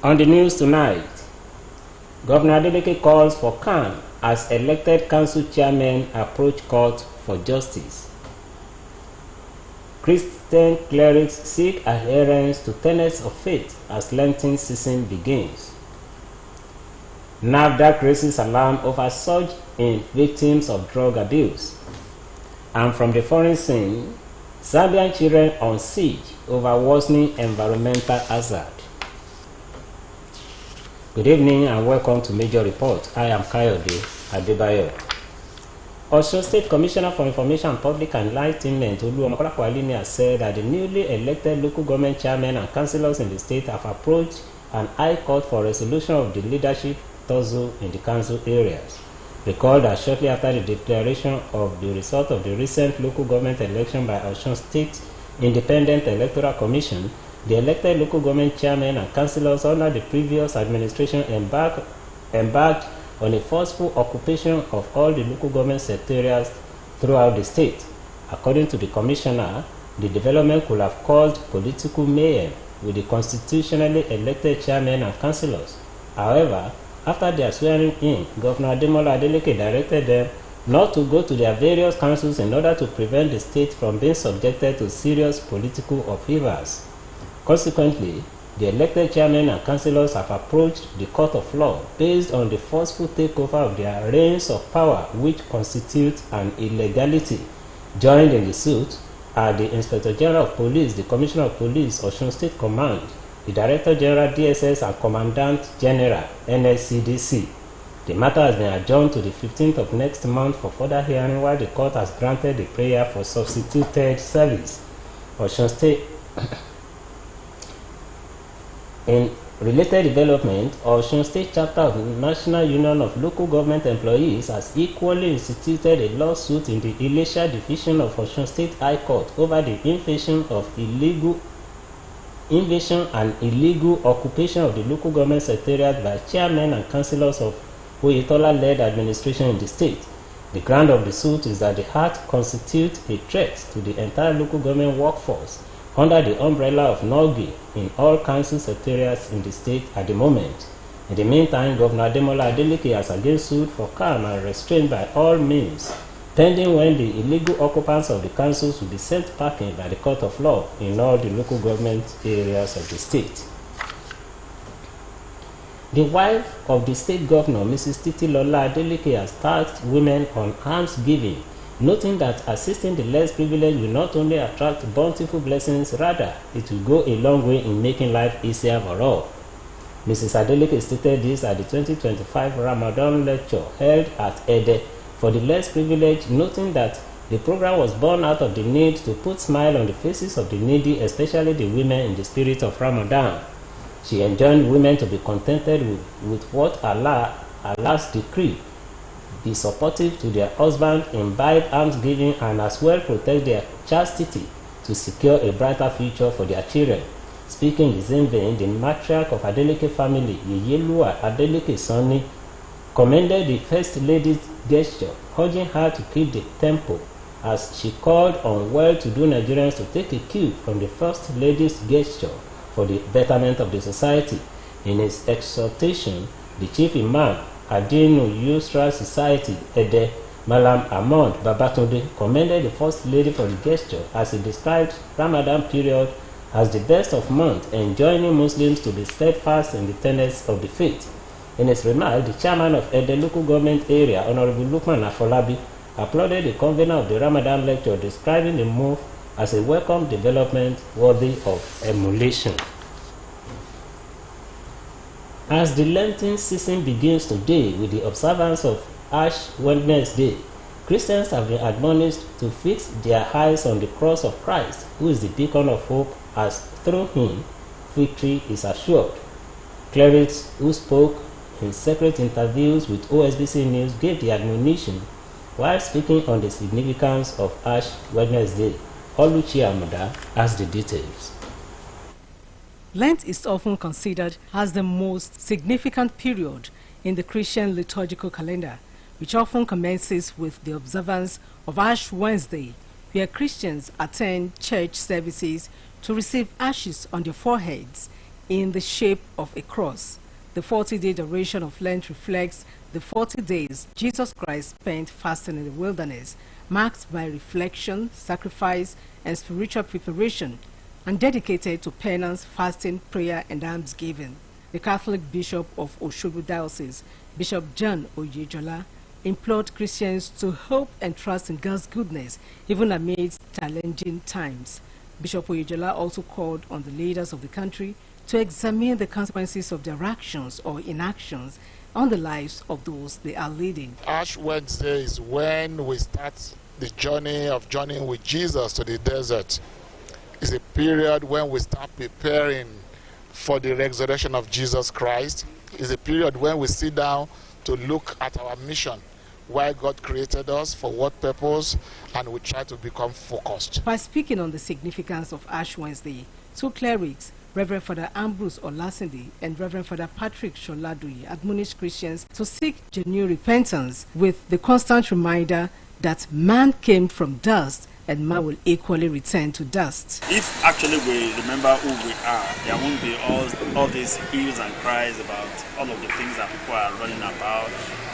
On the news tonight, Governor Adeleke calls for calm as elected council chairmen approach court for justice. Christian clerics seek adherence to tenets of faith as Lenten season begins. NAFDAC raises alarm over surge in victims of drug abuse. And from the foreign scene, Zambian children on siege over worsening environmental hazard. Good evening and welcome to Major Report. I am Kayode Adebayo. Osun State Commissioner for Information and Public Enlightenment Oluwamokolapo Alimi has said that the newly elected local government chairmen and councillors in the state have approached an high court for resolution of the leadership tussle in the council areas. Recall that shortly after the declaration of the result of the recent local government election by Osun State Independent Electoral Commission, the elected local government chairmen and councillors under the previous administration embarked on a forceful occupation of all the local government secretariats throughout the state. According to the commissioner, the development could have caused political mayhem with the constitutionally elected chairmen and councillors. However, after their swearing in, Governor Ademola Adeleke directed them not to go to their various councils in order to prevent the state from being subjected to serious political upheavals. Consequently, the elected chairmen and councillors have approached the court of law based on the forceful takeover of their reins of power, which constitutes an illegality. Joined in the suit are the Inspector General of Police, the Commissioner of Police, Osun State Command, the Director General DSS and Commandant General NSCDC. The matter has been adjourned to the 15th of next month for further hearing, while the court has granted the prayer for substituted service. Osun State. In related development, Osun State Chapter of the National Union of Local Government Employees has equally instituted a lawsuit in the Ilesha Division of Osun State High Court over the invasion and illegal occupation of the local government secretariat by chairmen and councillors of Oyetola-led administration in the state. The ground of the suit is that the act constitutes a threat to the entire local government workforce under the umbrella of NOGI in all council secretariats in the state at the moment. In the meantime, Governor Ademola Adeleke has again sued for calm and restraint by all means, pending when the illegal occupants of the councils will be sent packing by the court of law in all the local government areas of the state. The wife of the state governor, Mrs. Titilola Adeleke, has tasked women on almsgiving, noting that assisting the less privileged will not only attract bountiful blessings, rather it will go a long way in making life easier for all. Mrs. Adeleke stated this at the 2025 Ramadan lecture held at Ede for the less privileged, noting that the program was born out of the need to put smile on the faces of the needy, especially the women, in the spirit of Ramadan. She enjoined women to be contented with what Allah's decree, be supportive to their husband, imbibe almsgiving, and as well protect their chastity to secure a brighter future for their children. Speaking in the same vein, the matriarch of Adeleke family, Yeyelua Adeleke Sonny, commended the First Lady's gesture, urging her to keep the tempo, as she called on well-to-do Nigerians to take a cue from the First Lady's gesture for the betterment of the society. In his exhortation, the chief imam, Adinu Yusra Society, Ede, Malam Ahmad Babatunde, commended the First Lady for the gesture, as he described Ramadan period as the best of months, enjoining Muslims to be steadfast in the tenets of the faith. In his remark, the chairman of Ede local government area, Honorable Lukman Afolabi, applauded the convener of the Ramadan lecture, describing the move as a welcome development worthy of emulation. As the Lenten season begins today with the observance of Ash Wednesday, Christians have been admonished to fix their eyes on the cross of Christ, who is the beacon of hope, as through him victory is assured. Clerics who spoke in separate interviews with Osbc News gave the admonition while speaking on the significance of Ash Wednesday. Oluchi Amuda has the details. Lent is often considered as the most significant period in the Christian liturgical calendar, which often commences with the observance of Ash Wednesday, where Christians attend church services to receive ashes on their foreheads in the shape of a cross. The 40-day duration of Lent reflects the 40 days Jesus Christ spent fasting in the wilderness, marked by reflection, sacrifice, and spiritual preparation, and dedicated to penance, fasting, prayer, and almsgiving. The Catholic Bishop of Osogbo Diocese, Bishop John Oyejola, implored Christians to hope and trust in God's goodness, even amidst challenging times. Bishop Oyejola also called on the leaders of the country to examine the consequences of their actions or inactions on the lives of those they are leading. Ash Wednesday is when we start the journey of journeying with Jesus to the desert. It's a period when we start preparing for the resurrection of Jesus Christ. It's a period when we sit down to look at our mission, why God created us, for what purpose, and we try to become focused. By speaking on the significance of Ash Wednesday, two clerics, Reverend Father Ambrose Olasindi and Reverend Father Patrick Sholadui, admonished Christians to seek genuine repentance with the constant reminder that man came from dust and man will equally return to dust. If actually we remember who we are, there won't be all these hues and cries about all of the things that people are running about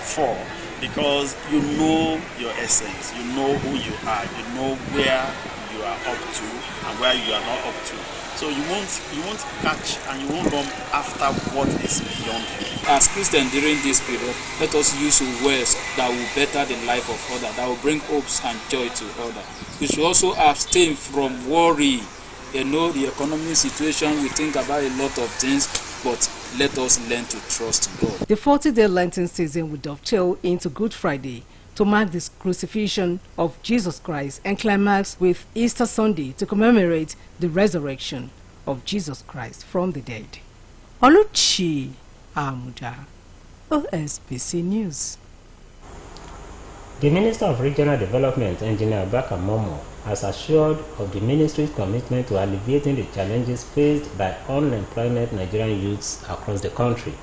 for, because you know your essence, you know who you are, you know where you are up to and where you are not up to. So you won't catch and you won't run after what is beyond you. As Christians during this period, let us use words that will better the life of others, that will bring hopes and joy to others. We should also abstain from worry. You know, the economic situation, we think about a lot of things, but let us learn to trust God. The 40-day Lenten season will dovetail into Good Friday to mark the crucifixion of Jesus Christ and climax with Easter Sunday to commemorate the resurrection of Jesus Christ from the dead. Oluchi Amuda, Osbc News. The Minister of Regional Development, Engineer Baka Momo, has assured of the ministry's commitment to alleviating the challenges faced by unemployment Nigerian youths across the country.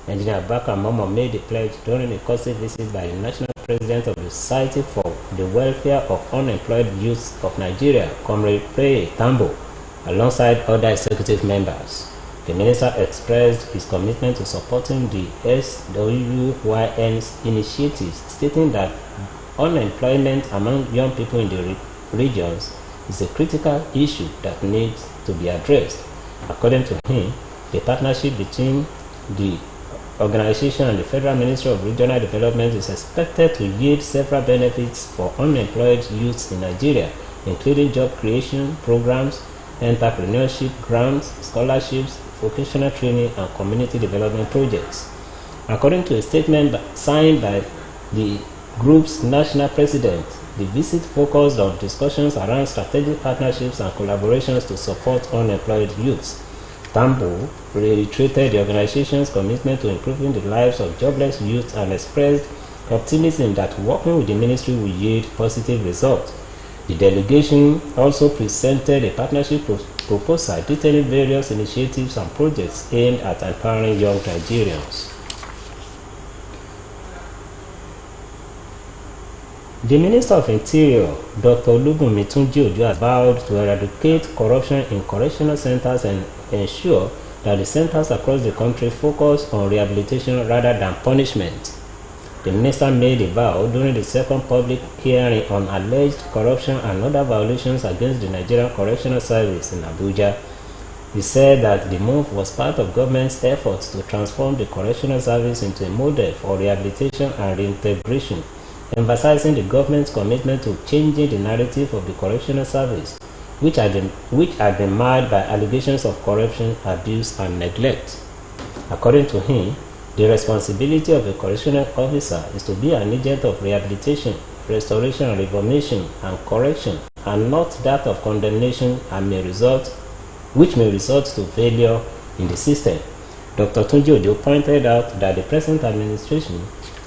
Engineer Baka Momo made the pledge during a courtesy visit by the National President of the Society for the Welfare of Unemployed Youths of Nigeria, Comrade Preye Tambo, alongside other executive members. The minister expressed his commitment to supporting the SWYN's initiatives, stating that unemployment among young people in the regions is a critical issue that needs to be addressed. According to him, the partnership between the organization and the Federal Ministry of Regional Development is expected to yield several benefits for unemployed youths in Nigeria, including job creation programs, entrepreneurship grants, scholarships, vocational training, and community development projects. According to a statement signed by the group's national president, the visit focused on discussions around strategic partnerships and collaborations to support unemployed youths. Tambo reiterated the organization's commitment to improving the lives of jobless youth and expressed optimism that working with the ministry will yield positive results. The delegation also presented a partnership proposal detailing various initiatives and projects aimed at empowering young Nigerians. The Minister of Interior, Dr. Olubunmi Tunji-Ojo, has vowed to eradicate corruption in correctional centers and ensure that the centers across the country focus on rehabilitation rather than punishment. The minister made a vow during the second public hearing on alleged corruption and other violations against the Nigerian Correctional Service in Abuja. He said that the move was part of government's efforts to transform the correctional service into a model for rehabilitation and reintegration, emphasizing the government's commitment to changing the narrative of the correctional service, which had been marred by allegations of corruption, abuse, and neglect. According to him, the responsibility of a correctional officer is to be an agent of rehabilitation, restoration, reformation, and correction, and not that of condemnation, and which may result to failure in the system. Dr. Tunji-Ojo pointed out that the present administration,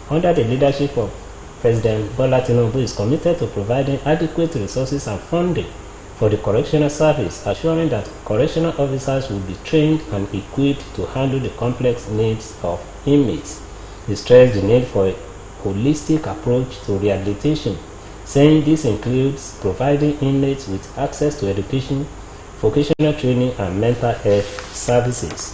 under the leadership of President Bola Tinubu, is committed to providing adequate resources and funding for the correctional service, assuring that correctional officers will be trained and equipped to handle the complex needs of inmates. He stressed the need for a holistic approach to rehabilitation, saying this includes providing inmates with access to education, vocational training and mental health services.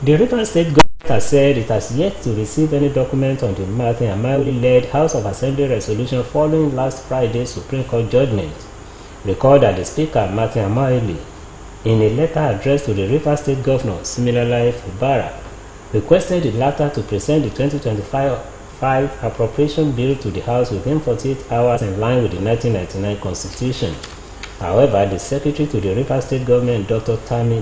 The Rivers State government has said it has yet to receive any document on the Martin Amaewhule-led House of Assembly resolution following last Friday's Supreme Court judgment. Recall that the Speaker, Martin Amaewhule, in a letter addressed to the Rivers State Governor, Siminalayi Fubara, requested the latter to present the 2025 appropriation bill to the House within 48 hours in line with the 1999 Constitution. However, the Secretary to the Rivers State Government, Dr. Tami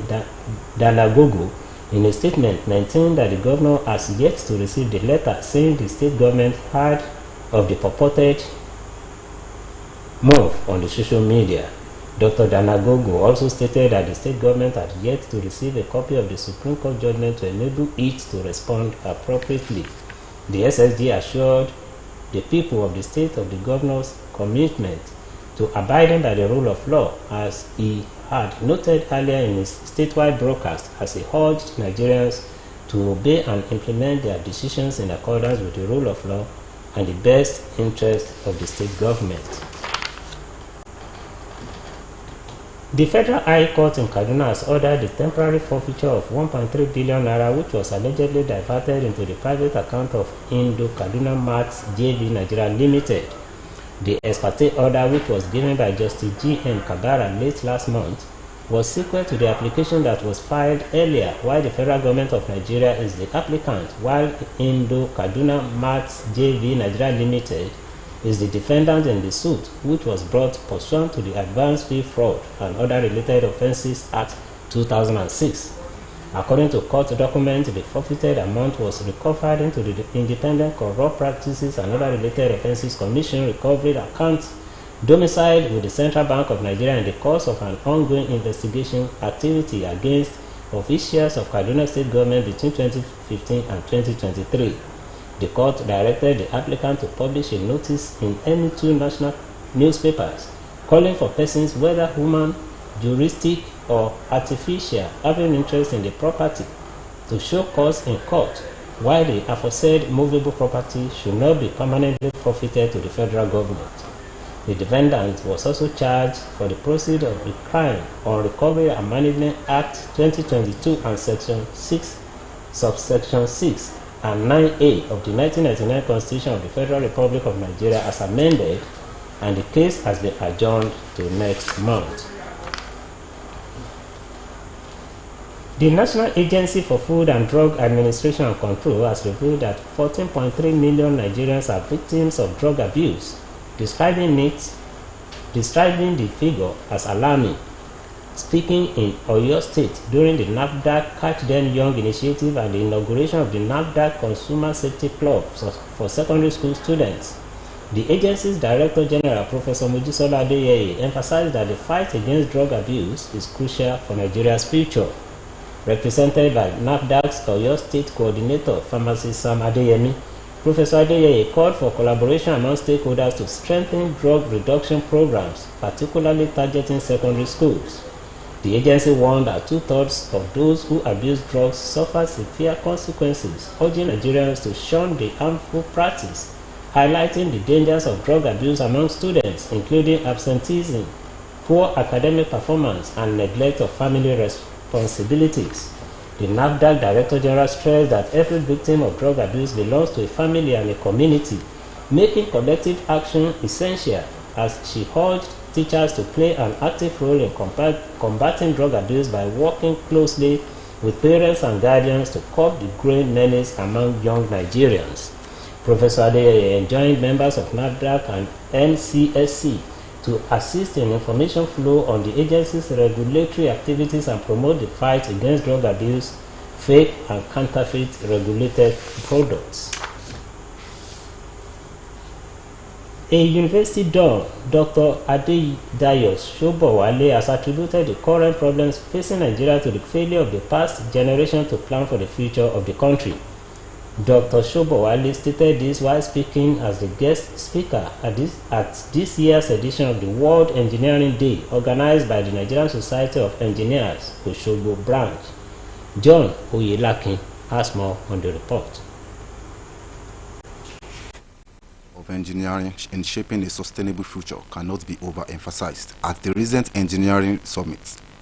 Dalagogo, in a statement maintained that the governor has yet to receive the letter, saying the state government heard of the purported move on the social media. Dr. Dalagogo also stated that the state government had yet to receive a copy of the Supreme Court judgment to enable it to respond appropriately. The SSG assured the people of the state of the governor's commitment to abiding by the rule of law, as he had noted earlier in his statewide broadcast, as he urged Nigerians to obey and implement their decisions in accordance with the rule of law and the best interest of the state government. The Federal High Court in Kaduna has ordered the temporary forfeiture of 1.3 billion naira, which was allegedly diverted into the private account of Indo-Kaduna Mats JV Nigeria Limited. The ex parte order, which was given by Justice G.M. Kabara late last month, was sequel to the application that was filed earlier, while the federal government of Nigeria is the applicant, while Indo-Kaduna Mats JV Nigeria Limited is the defendant in the suit, which was brought pursuant to the Advance Fee Fraud and Other Related Offences Act 2006. According to court documents, the forfeited amount was recovered into the Independent Corrupt Practices and Other Related Offences Commission recovery account domiciled with the Central Bank of Nigeria in the course of an ongoing investigation activity against officials of Kaduna State Government between 2015 and 2023. The court directed the applicant to publish a notice in any two national newspapers calling for persons, whether human, juristic, or artificial, having interest in the property, to show cause in court, while the aforesaid movable property should not be permanently forfeited to the federal government. The defendant was also charged for the proceeds of the Crime on Recovery and Management Act 2022 and Section 6, Subsection 6 and 9A of the 1999 Constitution of the Federal Republic of Nigeria as amended, and the case has been adjourned to next month. The National Agency for Food and Drug Administration and Control has revealed that 14.3 million Nigerians are victims of drug abuse, describing the figure as alarming. Speaking in Oyo State during the NAFDAC Catch Them Young initiative and the inauguration of the NAFDAC Consumer Safety Club for secondary school students, the agency's Director General, Professor Mojisola Adeyeye, emphasized that the fight against drug abuse is crucial for Nigeria's future. Represented by NAFDAC's Oyo State Coordinator, Pharmacist Sam Adeyemi, Professor Adeyeye called for collaboration among stakeholders to strengthen drug reduction programs, particularly targeting secondary schools. The agency warned that 2/3 of those who abuse drugs suffer severe consequences, urging Nigerians to shun the harmful practice, highlighting the dangers of drug abuse among students, including absenteeism, poor academic performance, and neglect of family responsibilities. The NAFDAC Director General stressed that every victim of drug abuse belongs to a family and a community, making collective action essential, as she urged teachers to play an active role in combating drug abuse by working closely with parents and guardians to curb the growing menace among young Nigerians. Professor Adeyeye enjoined members of NAFDAC and NCSC to assist in information flow on the agency's regulatory activities and promote the fight against drug abuse, fake and counterfeit regulated products. A university don, Dr. Adedayo Sobowale, has attributed the current problems facing Nigeria to the failure of the past generation to plan for the future of the country. Dr. Sobowale stated this while speaking as the guest speaker at this year's edition of the World Engineering Day organized by the Nigerian Society of Engineers, Osogbo branch. John Oyelakin has more on the report. of engineering in shaping a sustainable future cannot be overemphasized. At the recent engineering summit,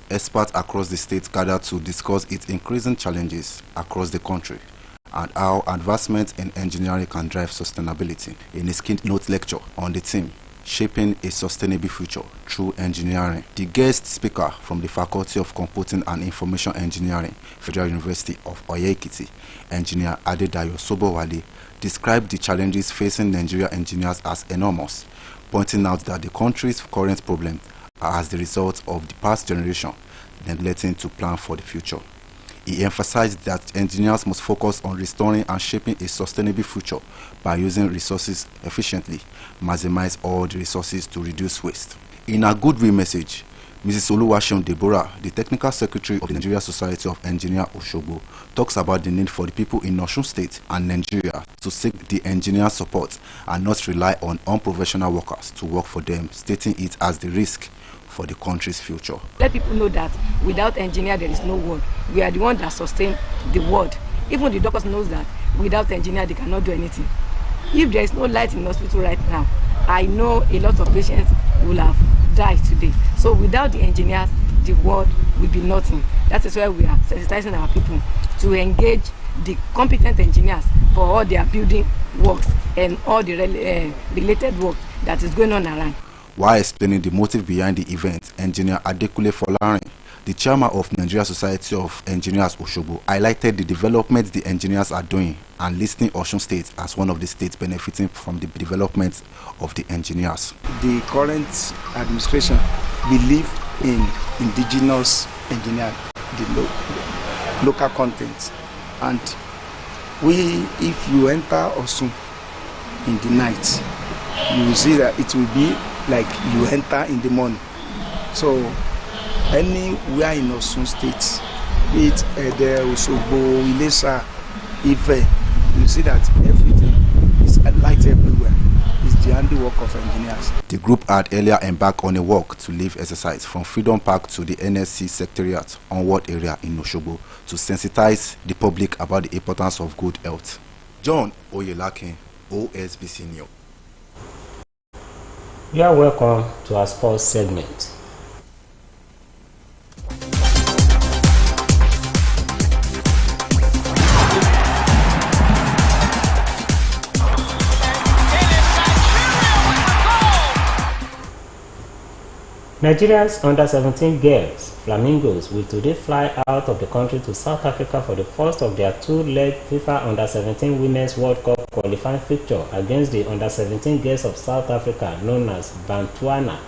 experts across the state gathered to discuss its increasing challenges across the country and how advancements in engineering can drive sustainability. In his keynote lecture on the theme, Shaping a Sustainable Future Through Engineering, the guest speaker from the Faculty of Computing and Information Engineering, Federal University of Oye-Ekiti, Engineer Adedayo Sobowale, described the challenges facing Nigeria engineers as enormous, pointing out that the country's current problems are as the result of the past generation neglecting to plan for the future. He emphasized that engineers must focus on restoring and shaping a sustainable future by using resources efficiently, maximize all the resources to reduce waste. In a goodwill message, Mrs. Oluwaseun Deborah, the Technical Secretary of the Nigeria Society of Engineers Osogbo, talks about the need for the people in Osun State and Nigeria to seek the engineer support and not rely on unprofessional workers to work for them, stating it as the risk for the country's future. Let people know that without engineer there is no world. We are the one that sustain the world. Even the doctors knows that without engineer they cannot do anything. If there is no light in the hospital right now, I know a lot of patients will have died today. So without the engineers, the world will be nothing. That is why we are sensitizing our people to engage the competent engineers for all their building works and all the related work that is going on around. While explaining the motive behind the event, Engineer Adekule Folarin, the chairman of Nigeria Society of Engineers Osogbo, highlighted the developments the engineers are doing and listing Osun State as one of the states benefiting from the development of the engineers. The current administration believe in indigenous engineering, the local content, and if you enter Osun in the night, you will see that it will be like you enter in the morning. So anywhere in Osun State, be it Ede, Osogbo, Ilesa, Ife, you see that everything is light everywhere. It's the handiwork of engineers. The group had earlier embarked on a walk to live exercise from Freedom Park to the NSC Secretariat onward area in Osogbo to sensitize the public about the importance of good health. John Oyelakin, Osbc News. You are welcome to our sports segment. Nigeria's under-17 girls, Flamingos, will today fly out of the country to South Africa for the first of their two-leg FIFA Under-17 Women's World Cup qualifying fixture against the Under-17 girls of South Africa known as Botswana.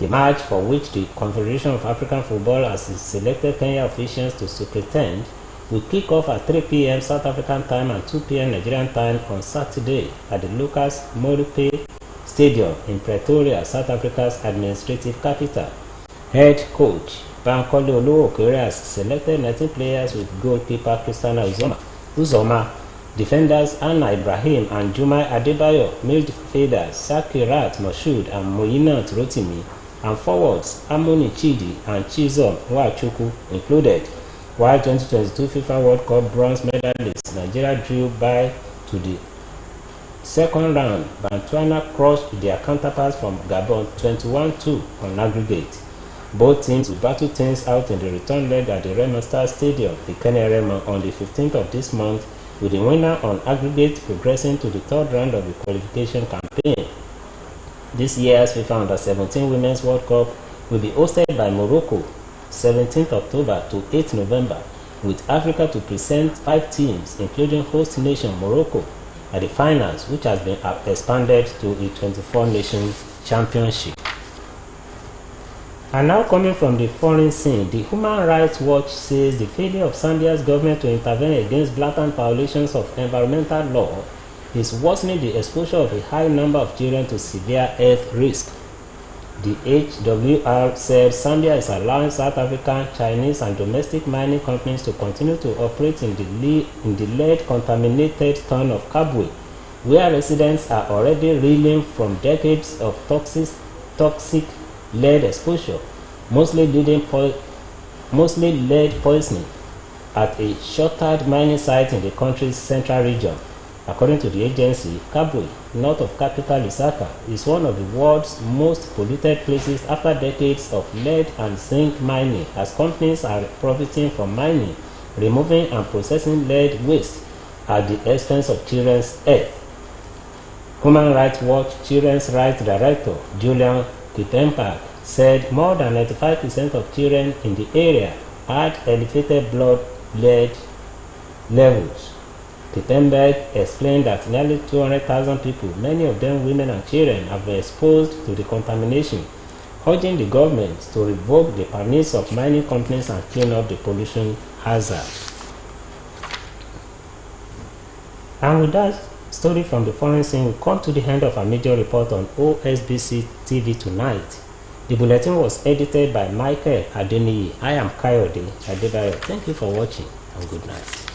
The match, for which the Confederation of African Football has selected Kenya officials to superintend, will kick off at 3 p.m. South African time and 2 p.m. Nigerian time on Saturday at the Lucas Molupe Stadium in Pretoria, South Africa's administrative capital. Head coach Bankole Oluokere has selected 19 players with goalkeeper Christiana Uzoma, defenders Anna Ibrahim and Jumai Adebayo, midfielders Sakirat Moshood and Moyinat Rotimi, and forwards Amoni Chidi and Chizom Nwachukwu included. While 2022 FIFA World Cup bronze medalists Nigeria drew by to the second round, Botswana crushed their counterparts from Gabon 21-2 on aggregate. Both teams will battle things out in the return leg at the Remo Star Stadium, Ikene-Remo, on the 15th of this month, with the winner on aggregate progressing to the third round of the qualification campaign. This year's FIFA Under-17 Women's World Cup will be hosted by Morocco, 17th October to 8th November, with Africa to present 5 teams, including host nation Morocco, at the finals, which has been expanded to a 24-nation championship. And now, coming from the foreign scene, the Human Rights Watch says the failure of Zambia's government to intervene against blatant violations of environmental law is worsening the exposure of a high number of children to severe health risk. The HWR said Zambia is allowing South African, Chinese, and domestic mining companies to continue to operate in the lead-contaminated town of Kabwe, where residents are already reeling from decades of toxic lead exposure, mostly lead poisoning, at a shuttered mining site in the country's central region. According to the agency, Kabwe, north of capital Lusaka, is one of the world's most polluted places after decades of lead and zinc mining, as companies are profiting from mining, removing and processing lead waste at the expense of children's health. Human Rights Watch Children's Rights Director Julian Kipempak said more than 95% of children in the area had elevated blood lead levels. Kipempak explained that nearly 200,000 people, many of them women and children, have been exposed to the contamination, urging the government to revoke the permits of mining companies and clean up the pollution hazard. And with that story from the foreign scene, we come to the end of our major report on Osbc TV tonight. The bulletin was edited by Michael Adeniyi. I am Kayode Adebayo. Thank you for watching and good night.